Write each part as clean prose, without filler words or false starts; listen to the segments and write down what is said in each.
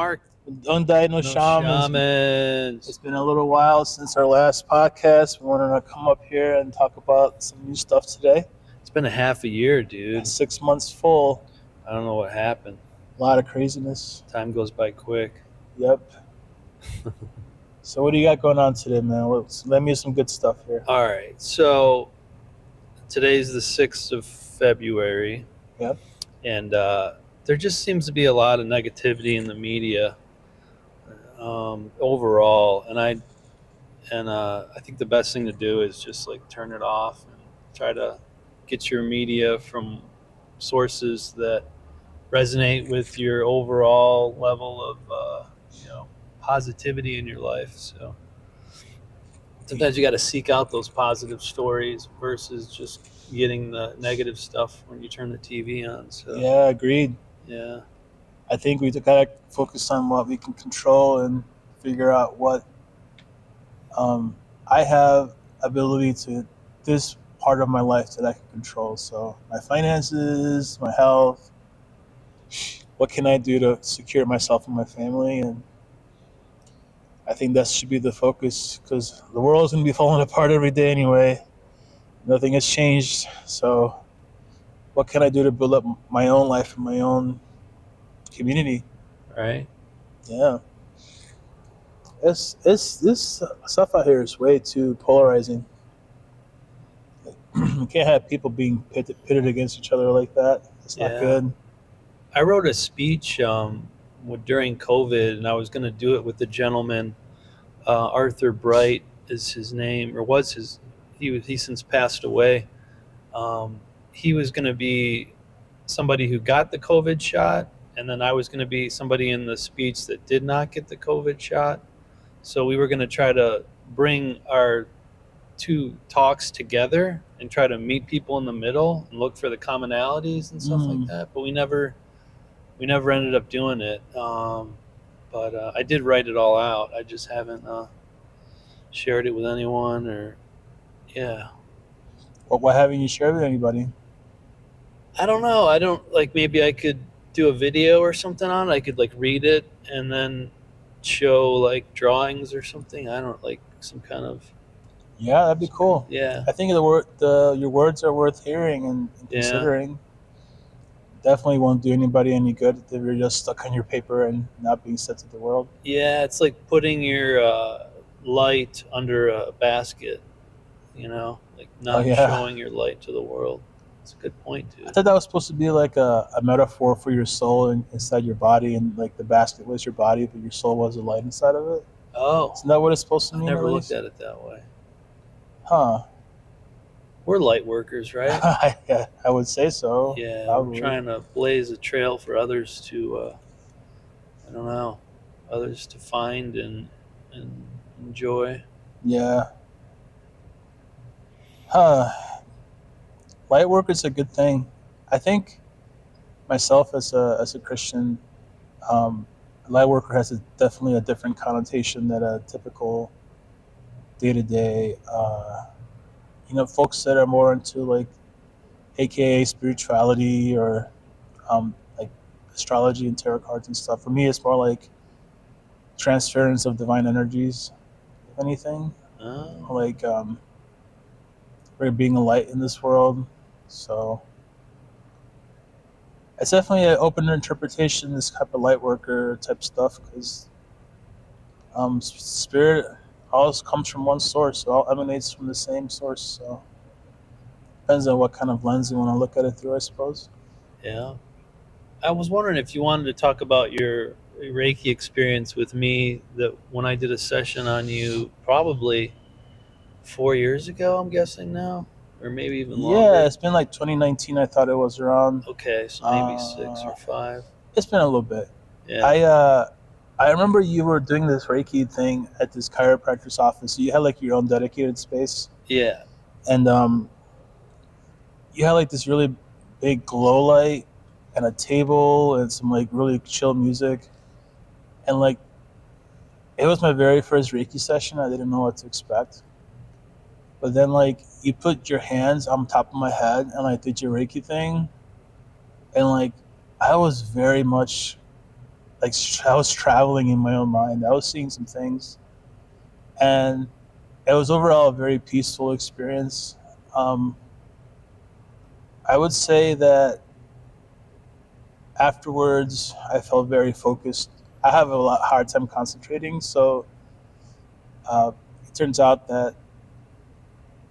Mark. Undiagnosed Shamans. Shamans. It's been a little while since our last podcast. We wanted to come up here and talk about some new stuff today. It's been a half a year, dude. 6 months full. I don't know what happened. A lot of craziness. Time goes by quick. Yep. So what do you got going on today, man? Let me some good stuff here. All right. So today's the 6th of February. Yep. And there just seems to be a lot of negativity in the media overall. And I think the best thing to do is just like turn it off and try to get your media from sources that resonate with your overall level of positivity in your life. So sometimes you got to seek out those positive stories versus just getting the negative stuff when you turn the TV on. So Yeah, agreed. yeah, I think we gotta focus on what we can control and figure out what I have ability to this part of my life that I can control. So my finances, my health. What can I do to secure myself and my family? And I think that should be the focus because the world is going to be falling apart every day anyway. Nothing has changed. So what can I do to build up my own life and my own community? right. Yeah. This stuff out here is way too polarizing. You can't have people being pitted against each other like that. It's not Yeah. good. I wrote a speech during COVID, and I was going to do it with the gentleman. Arthur Bright is his name, or was his. He since passed away. He was going to be somebody who got the COVID shot, and then I was going to be somebody in the speech that did not get the COVID shot. So we were going to try to bring our two talks together and try to meet people in the middle and look for the commonalities and stuff like that. But we never ended up doing it. But I did write it all out. I just haven't shared it with anyone or, yeah. Well, why haven't you shared with anybody? I don't know. I don't maybe I could do a video or something on it. I could read it and then show drawings or something. I don't some kind of. Yeah, that'd be cool. Yeah. I think your words are worth hearing and considering. Definitely won't do anybody any good if you're just stuck on your paper and not being sent to the world. Yeah, it's like putting your light under a basket, not showing your light to the world. It's a good point, dude. I thought that was supposed to be like a metaphor for your soul inside your body, and the basket was your body, but your soul was the light inside of it. Oh. Isn't that what it's supposed to mean? I never looked at it that way. Huh. We're light workers, right? I would say so. Yeah, probably. We're trying to blaze a trail for others to, others to find and enjoy. Yeah. Huh. Light work is a good thing. I think myself as a Christian, light worker has definitely a different connotation than a typical day-to-day folks that are more into aka spirituality or astrology and tarot cards and stuff. For me, it's more like transference of divine energies, if anything. We're being a light in this world. So it's definitely an open interpretation, this type of light worker type stuff, because spirit always comes from one source. It all emanates from the same source. So depends on what kind of lens you want to look at it through, I suppose. Yeah. I was wondering if you wanted to talk about your Reiki experience with me, that when I did a session on you probably 4 years ago, I'm guessing now, or maybe even longer. Yeah, it's been 2019. I thought it was around. Okay, so maybe 6 or 5. It's been a little bit. Yeah. I remember you were doing this Reiki thing at this chiropractor's office. You had your own dedicated space. Yeah. And you had this really big glow light and a table and some really chill music. And it was my very first Reiki session. I didn't know what to expect. But then you put your hands on top of my head and did your Reiki thing. And I was very much like I was traveling in my own mind. I was seeing some things, and it was overall a very peaceful experience. Um, I would say that afterwards, I felt very focused. I have a lot hard time concentrating, so it turns out that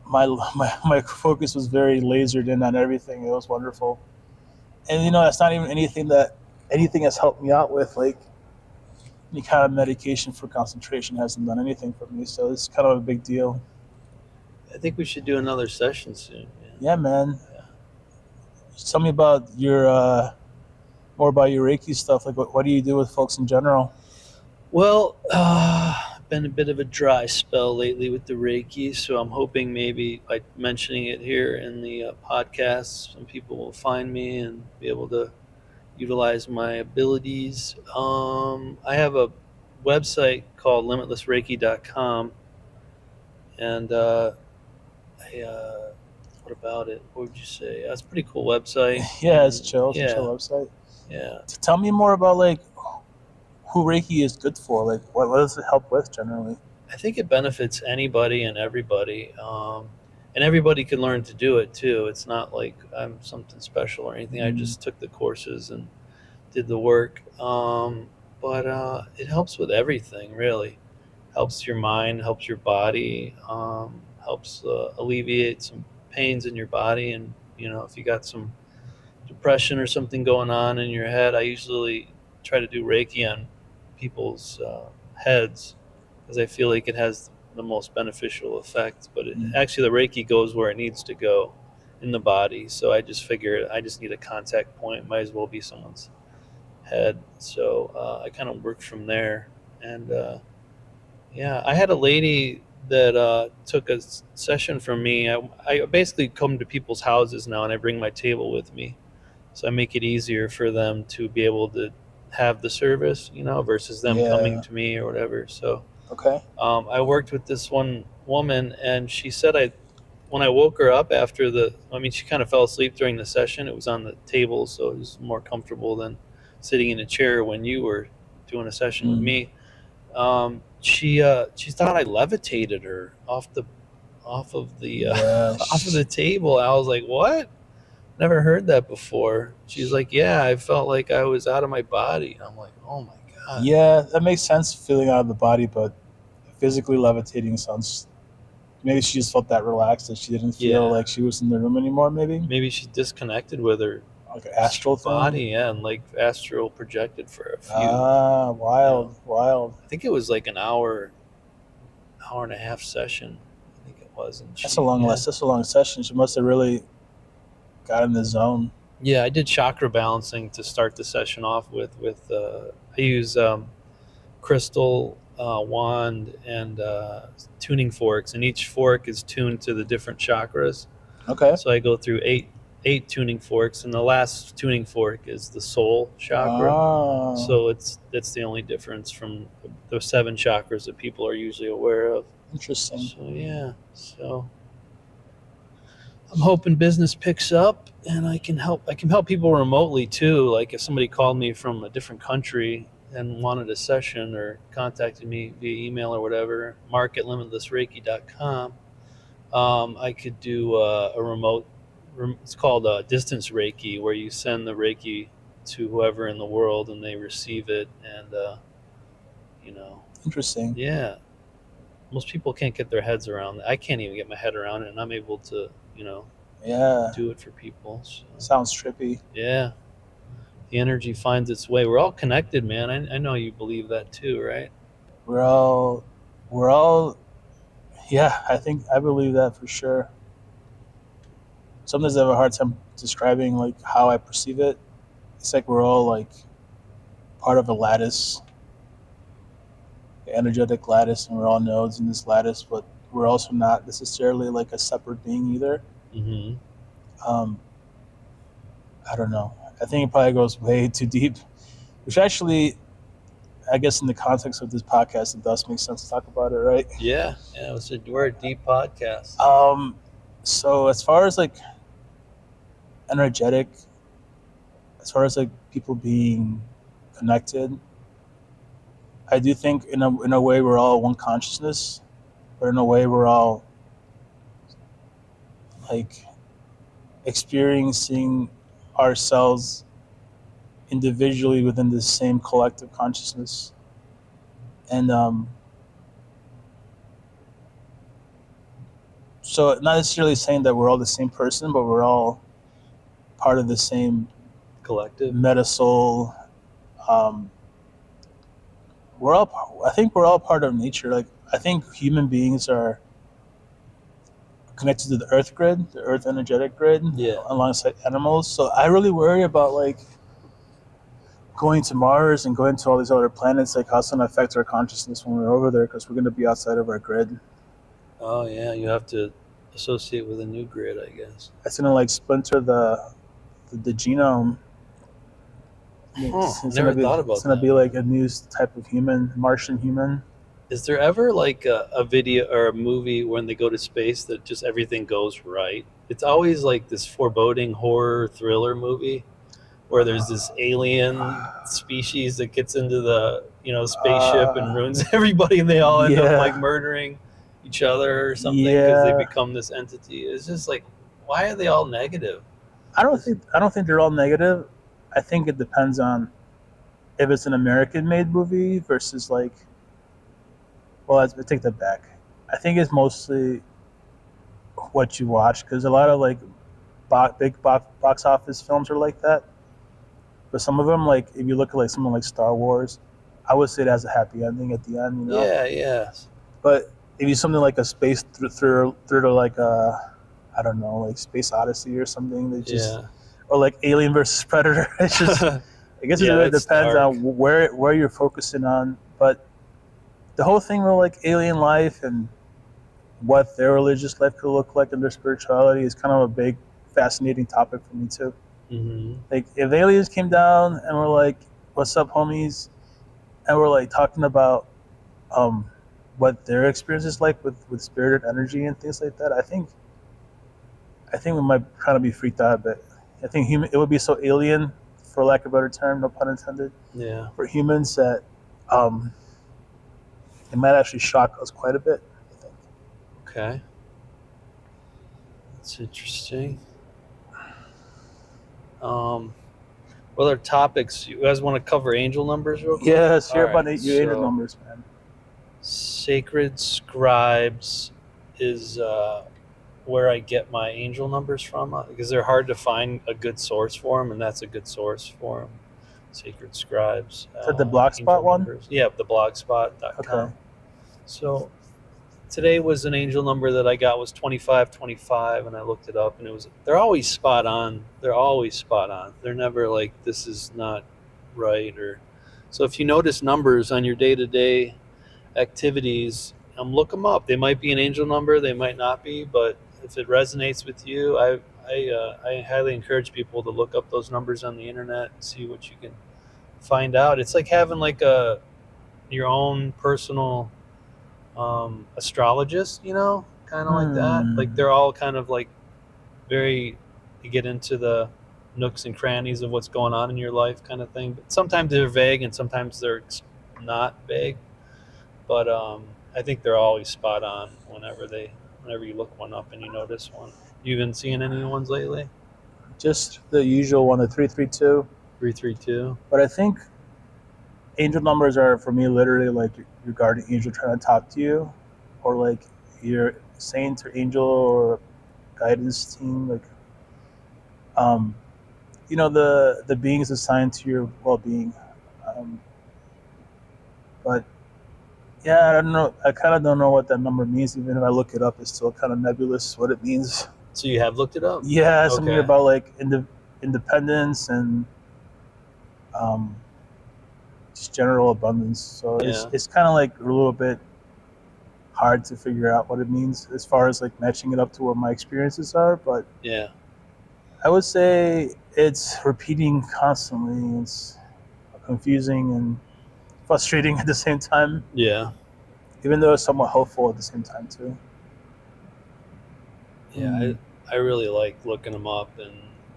my focus was very lasered in on everything. It was wonderful, and that's not even anything has helped me out with, like any kind of medication for concentration hasn't done anything for me. So it's kind of a big deal. I think we should do another session soon, man. Yeah, man. Yeah. Tell me about your more about your Reiki stuff. Like, what do you do with folks in general? Well, been a bit of a dry spell lately with the Reiki, so I'm hoping maybe by mentioning it here in the podcast, some people will find me and be able to utilize my abilities. I have a website called limitlessreiki.com, and what about it? What would you say? That's a pretty cool website, Yeah, it's and chill. It's a chill yeah, website. yeah. Tell me more about like who Reiki is good for. Like, what does it help with generally? I think it benefits anybody and everybody, and everybody can learn to do it too. It's not like I'm something special or anything. I Mm. just took the courses and did the work, but it helps with everything really. Helps your mind, helps your body, helps alleviate some pains in your body, and if you got some depression or something going on in your head, I usually try to do Reiki on people's heads because I feel like it has the most beneficial effect. But Mm. actually, the Reiki goes where it needs to go in the body. So I just figure I just need a contact point. Might as well be someone's head. So I kind of worked from there. And yeah, I had a lady that took a session from me. I basically come to people's houses now and I bring my table with me, so I make it easier for them to be able to have the service, versus them coming Yeah. to me or whatever. So Okay. I worked with this one woman, and she said when I woke her up after she kind of fell asleep during the session. It was on the table, so it was more comfortable than sitting in a chair when you were doing a session with Mm. me. She thought I levitated her off of the Yeah. off of the table. I was like, what? Never heard that before. She's like, yeah, I felt like I was out of my body. And I'm like, oh my God. Yeah, that makes sense. Feeling out of the body, but physically levitating sounds. Maybe she just felt that relaxed that she didn't feel Yeah. like she was in the room anymore. Maybe Maybe she disconnected with her like an astral thing. body, yeah, and like astral projected for a few, Ah, you know, wild, wild. I think it was like an hour and a half session. I think it was. And That's a long yeah. list. That's a long session. She must have really got in the zone. Yeah, I did chakra balancing to start the session off with I use crystal wand and tuning forks, and each fork is tuned to the different chakras. Okay. So I go through eight tuning forks, and the last tuning fork is the soul chakra. Ah, So that's the only difference from the seven chakras that people are usually aware of. interesting. So yeah, so I'm hoping business picks up, and I can help people remotely too. Like if somebody called me from a different country and wanted a session or contacted me via email or whatever, mark at limitlessreiki.com. I could do a remote. It's called distance Reiki, where you send the Reiki to whoever in the world, and they receive it. And you know, Interesting. yeah, most people can't get their heads around that. I can't even get my head around it, and I'm able to, Yeah, do it for people. So sounds trippy. yeah, the energy finds its way. We're all connected, man. I know you believe that too, right? We're all, we're all. Yeah, I think I believe that for sure. Sometimes I have a hard time describing like how I perceive it. It's like we're all like part of a lattice, energetic lattice, and we're all nodes in this lattice, but we're also not necessarily like a separate being either. Mm-hmm. Um, I don't know. I think it probably goes way too deep, which actually, I guess, in the context of this podcast, it does make sense to talk about it, right? Yeah, yeah. We're a deep podcast. Um, so as far as like energetic, as far as like people being connected, I do think in a way we're all one consciousness, but in a way we're all like experiencing ourselves individually within the same collective consciousness. And so not necessarily saying that we're all the same person, but we're all part of the same Collective. meta soul. Um, we're all. I think we're all part of nature. Like I think human beings are connected to the Earth grid, the Earth energetic grid, Yeah. alongside animals. So I really worry about like going to Mars and going to all these other planets. Like how it's going to affect our consciousness when we're over there, because we're going to be outside of our grid. Oh yeah, you have to associate with a new grid, I guess. It's going to like splinter the genome. Huh. Never thought It's about gonna be that. like a new type of human, Martian human. Is there ever like a video or a movie when they go to space that just everything goes right? It's always like this foreboding horror thriller movie where there's this alien species that gets into the spaceship and Uh, ruins everybody, and they all end up like yeah, murdering each other or something because they yeah. become this entity. It's just like, why are they all negative? This, I don't think they're all negative. I think it depends on if it's an American-made movie versus like. Well, I take that back. I think it's mostly what you watch because a lot of like big box office films are like that. But some of them, like if you look at like something like Star Wars, I would say it has a happy ending at the end. You know. yeah, yeah, But if you something like a space through to like a, I don't know, like Space Odyssey or something, that just, yeah. or like Alien versus Predator. It's just, I guess it Yeah, really that's depends dark. on where you're focusing on. But the whole thing with like alien life and what their religious life could look like and their spirituality is kind of a big, fascinating topic for me too. Hmm. Like if aliens came down and were like, "What's up, homies?" and we're like talking about um, what their experience is like with spirited energy and things like that, I think we might kind of be freaked out a bit. I think it would be so alien, for lack of a better term, no pun intended, Yeah. for humans that um, it might actually shock us quite a bit. I think. Okay. That's interesting. Um, what other topics you guys want to cover? Angel numbers, real quick. Yeah, let's All hear about right. your angel So, numbers, man. sacred scribes is where I get my angel numbers from because they're hard to find a good source for them, and that's a good source for them. Sacred scribes, Is that the angel Blogspot one? numbers. Yeah, the Okay. blogspot.com. So today was an angel number that I got was 2525, and I looked it up, and they're always spot on. They're always spot on. They're never like this is not right. Or so if you notice numbers on your day-to-day activities, look them up. They might be an angel number, they might not be, but if it resonates with you, I highly encourage people to look up those numbers on the internet and see what you can find out. It's like having like a your own personal astrologist, kind of like that. Like Hmm. they're all kind of like very, you get into the nooks and crannies of what's going on in your life, kind of thing. But sometimes they're vague and sometimes they're not vague. But I think they're always spot on whenever you look one up and you notice one. You been seeing any ones lately? Just the usual one, the 332. 332. But I think angel numbers are for me literally like your guardian angel trying to talk to you, or like your saint or angel or guidance team, like um, the beings assigned to your well-being. Um, but yeah, I don't know. I kind of don't know what that number means. Even if I look it up, it's still kind of nebulous what it means. So you have looked it up? Yeah, something Okay. about like independence and um, just general abundance. So Yeah. it's kind of like a little bit hard to figure out what it means as far as like matching it up to what my experiences are. But Yeah. I would say it's repeating constantly. It's confusing and frustrating at the same time, Yeah. even though it's somewhat hopeful at the same time too. Yeah. Hmm. I really like looking them up and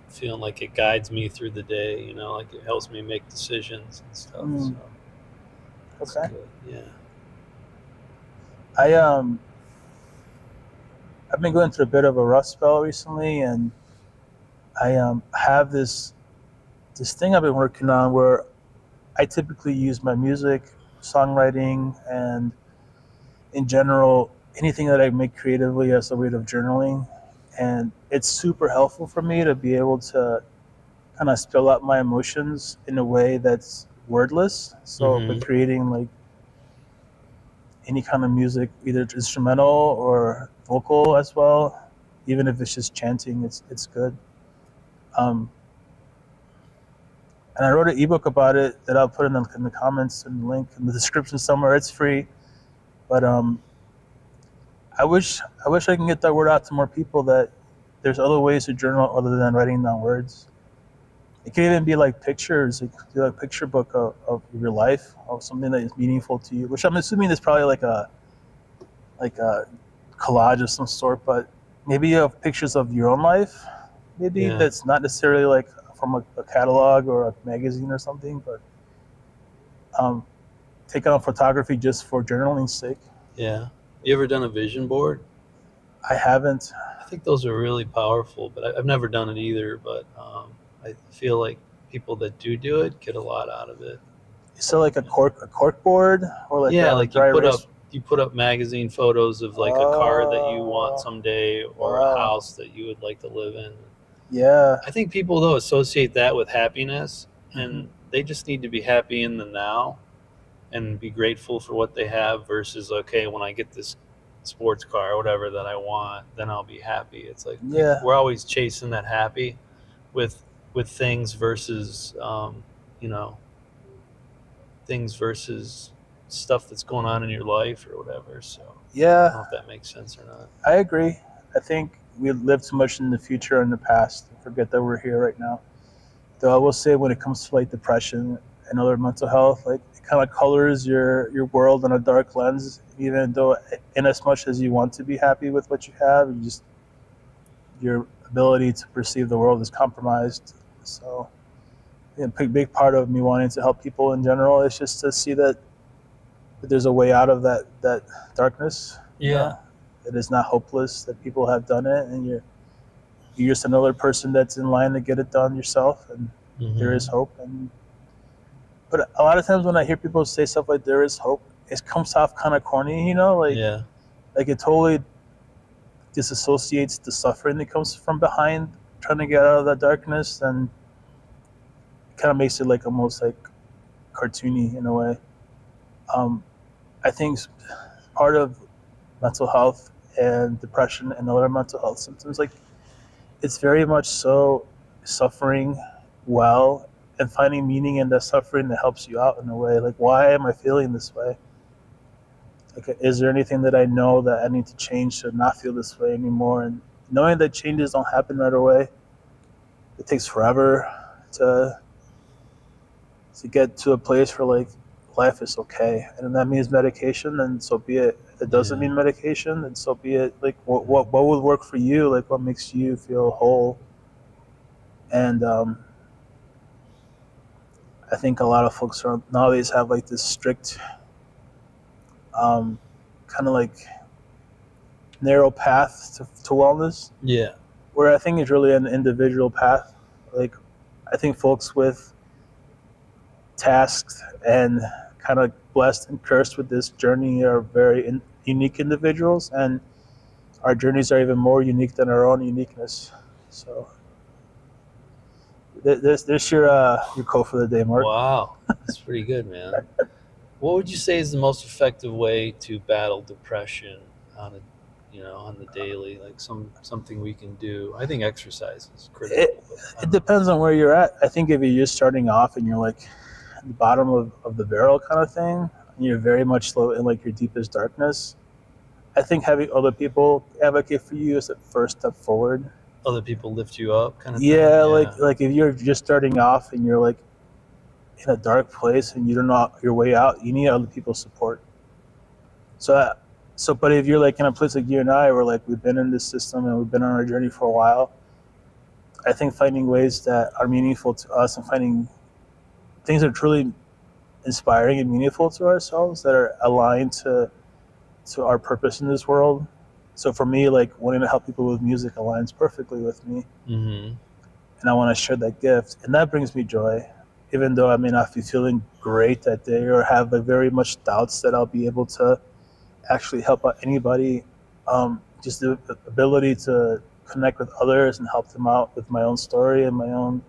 feeling like it guides me through the day, like it helps me make decisions and stuff. Hmm. So That's Okay. good. Yeah. I I've been going through a bit of a rough spell recently, and I have this thing I've been working on where I typically use my music, songwriting, and in general anything that I make creatively as a way of journaling, and it's super helpful for me to be able to kind of spill out my emotions in a way that's wordless. So by Mm-hmm. creating like any kind of music, either instrumental or vocal as well, even if it's just chanting, it's good. Um, and I wrote an ebook about it that I'll put in the comments and the link in the description somewhere. It's free, but I wish I can get that word out to more people that there's other ways to journal other than writing down words. It can even be like pictures, like do a picture book of your life, of something that is meaningful to you. Which I'm assuming is probably like a collage of some sort, but maybe you have pictures of your own life. Maybe Yeah. that's not necessarily like from a catalog or a magazine or something, but um, take on photography just for journaling's sake. Yeah. You ever done a vision board? I haven't. I think those are really powerful, but I've never done it either. But I feel like people that do it get a lot out of it. So like You know? a cork board or like Yeah, a like dry erase. you put up magazine photos of like a car that you want Oh, someday or a wow. house that you would like to live in. Yeah. I think people though associate that with happiness, Hmm. and they just need to be happy in the now and be grateful for what they have versus okay, when I get this sports car or whatever that I want, then I'll be happy. It's like Yeah. we're always chasing that happy with things versus you know things versus stuff that's going on in your life or whatever. So I don't know Yeah. if that makes sense or not. I agree. I think we live too much in the future and the past and forget that we're here right now. Though I will say when it comes to like depression and other mental health, like it kind of colors your world in a dark lens. Even though, in as much as you want to be happy with what you have, you just your ability to perceive the world is compromised. So, a big part of me wanting to help people in general is just to see that there's a way out of that darkness. You Yeah. know, it is not hopeless. That people have done it, and you're just another person that's in line to get it done yourself. And there is Mm-hmm. hope. And but a lot of times when I hear people say stuff like "there is hope," it comes off kind of corny. Yeah. Like it totally disassociates the suffering that comes from behind trying to get out of that darkness, and it kind of makes it like almost like cartoony in a way. Um, I think part of mental health and depression and other mental health symptoms, like it's very much so suffering well and finding meaning in that suffering that helps you out in a way. Like, why am I feeling this way? Like, is there anything that I know that I need to change to not feel this way anymore? And knowing that changes don't happen right away, it takes forever to get to a place where like life is okay, and if that means medication, then so be it. If it doesn't Yeah. mean medication, then so be it. Like, what would work for you? Like, what makes you feel whole? And I think a lot of folks are nowadays have like this strict, kind of like narrow path to wellness, Yeah. where I think it's really an individual path. Like, I think folks with tasked and kind of blessed and cursed with this journey are very unique individuals, and our journeys are even more unique than our own uniqueness. So there's your quote for the day, Mark. Wow. That's pretty good, man. What would you say is the most effective way to battle depression on a on the daily, like something we can do? I think exercise is It critical, but I it don't know. depends on where you're at. I think if you're just starting off and you're like at the bottom of the barrel kind of thing, and you're very much slow in like your deepest darkness, I think having other people advocate for you is the first step forward. Other people lift you up kind of thing. Yeah, Yeah. like if you're just starting off and you're like in a dark place and you don't know your way out, you need other people's support. So, but if you're like in a place like you and I, where like we've been in this system and we've been on our journey for a while, I think finding ways that are meaningful to us and finding things that truly inspiring and meaningful to ourselves, that are aligned to our purpose in this world. So for me, like wanting to help people with music aligns perfectly with me, Mm-hmm. and I want to share that gift, and that brings me joy. Even though I may not be feeling great that day or have like very much doubts that I'll be able to actually help out anybody, just the ability to connect with others and help them out with my own story and my own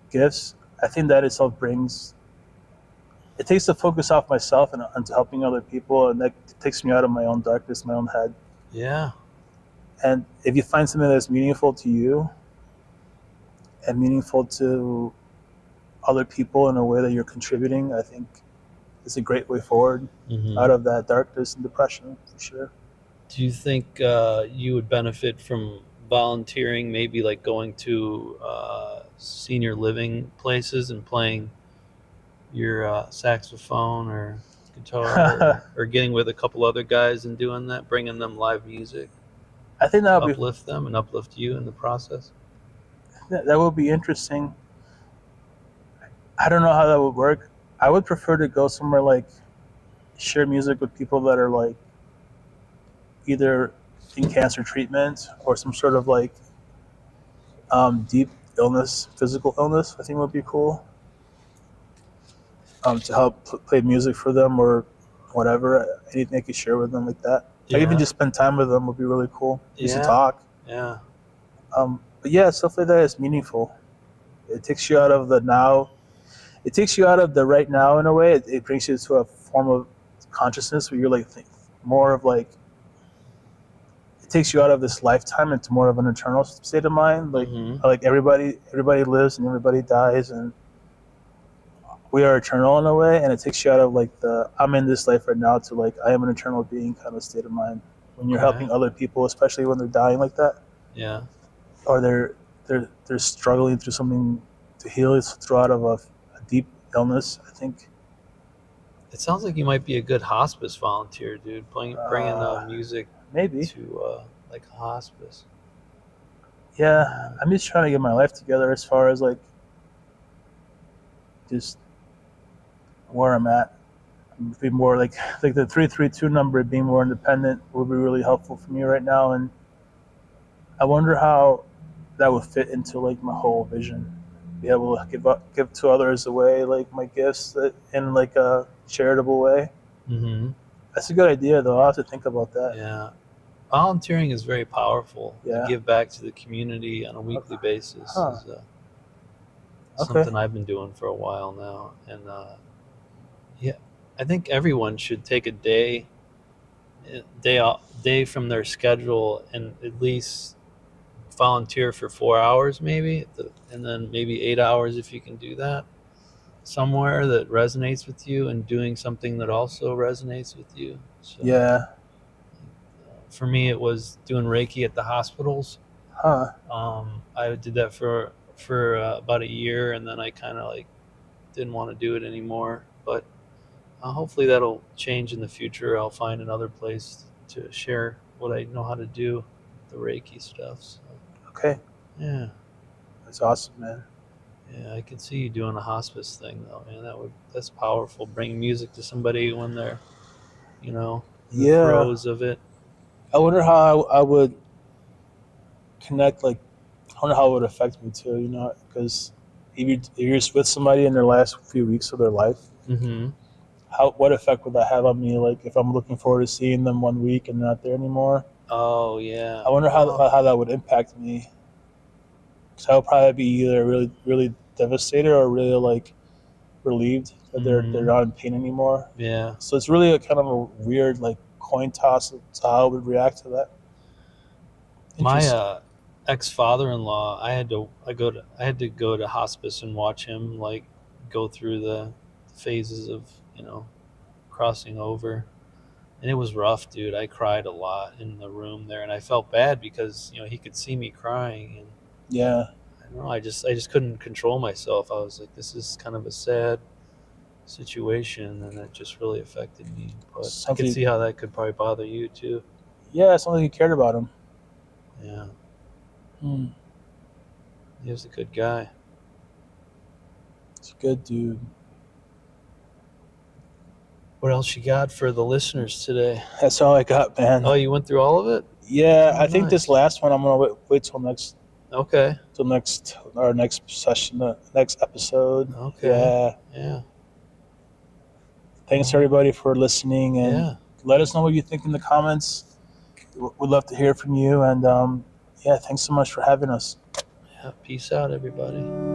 gifts. I think that itself brings it takes the focus off myself and onto helping other people, and that takes me out of my own darkness, my own head. Yeah. And if you find something that's meaningful to you and meaningful to other people in a way that you're contributing, I think it's a great way forward out Mm-hmm. of that darkness and depression, for sure. Do you think you would benefit from volunteering, maybe like going to senior living places and playing your saxophone or guitar, or getting with a couple other guys and doing that, bringing them live music I think to that would be uplift them and uplift you in the process? that would be interesting. I don't know how that would work. I would prefer to go somewhere like share music with people that are like either in cancer treatment or some sort of like deep illness, physical illness. I think would be cool. To help play music for them or whatever, anything I could share with them like that. Like even Yeah. just spend time with them would be really cool. Just to Yeah. talk. Yeah. But yeah, stuff like that is meaningful. It takes you out of the now. It takes you out of the right now in a way. It brings you to a form of consciousness where you're like more of like it takes you out of this lifetime into more of an eternal state of mind. Mm-hmm. Like everybody lives and everybody dies, and we are eternal in a way. And it takes you out of like the I'm in this life right now to like I am an eternal being kind of state of mind. When you're Okay. helping other people, especially when they're dying like that, Yeah. or they're struggling through something to heal through out of a deep illness. I think It sounds like you might be a good hospice volunteer, dude. Bringing uh, music maybe. to like a hospice. Yeah, Uh, I'm just trying to get my life together as far as like just where I'm at. Be more like the 332 number being more independent would be really helpful for me right now, and I wonder how that would fit into like my whole vision. Be able to give to others away like my gifts in like a charitable way. mm-hmm. That's a good idea though. I'll have to think about that. Yeah. Volunteering is very powerful. To Yeah. give back to the community on a weekly basis Huh. is Okay. something I've been doing for a while now, and yeah, I think everyone should take a day from their schedule and at least volunteer for 4 hours, maybe, and then maybe 8 hours if you can do that somewhere that resonates with you, and doing something that also resonates with you. So Yeah. for me, it was doing Reiki at the hospitals. Huh. I did that for about a year, and then I kind of like didn't want to do it anymore. But hopefully that'll change in the future. I'll find another place to share what I know how to do, the Reiki stuff. So Okay. yeah, That's awesome, man. yeah, I can see you doing a hospice thing though, man. That's powerful. Bringing music to somebody when they're, in the Yeah. throes of it. I wonder how I would connect. Like, I wonder how it would affect me too. Because if you're just with somebody in their last few weeks of their life, Mm-hmm. what effect would that have on me? Like, if I'm looking forward to seeing them one week and they're not there anymore, Oh yeah. I wonder Well, how that would impact me. Because I would probably be either really really devastated or really like relieved that they're mm-hmm. not in pain anymore. Yeah. So it's really a kind of a weird like coin toss to how I would react to that. My Interesting. ex-father-in-law, I had to go to hospice and watch him like go through the phases of, crossing over. And it was rough, dude. I cried a lot in the room there, and I felt bad because, he could see me crying, and Yeah. I don't know, I just couldn't control myself. I was like, this is kind of a sad situation, and it just really affected me. But I could Something. see how that could probably bother you too. Yeah, something you cared about him. Yeah. Hmm. He was a good guy. It's a good dude. What else you got for the listeners today? That's all I got, man. Oh, you went through all of it? Yeah, Oh, I think this nice. last one I'm gonna wait till Okay. our next session, next episode. Okay. Yeah. Yeah. Thanks everybody for listening, and Yeah. let us know what you think in the comments. We'd love to hear from you, and yeah, thanks so much for having us. Yeah. Peace out, everybody.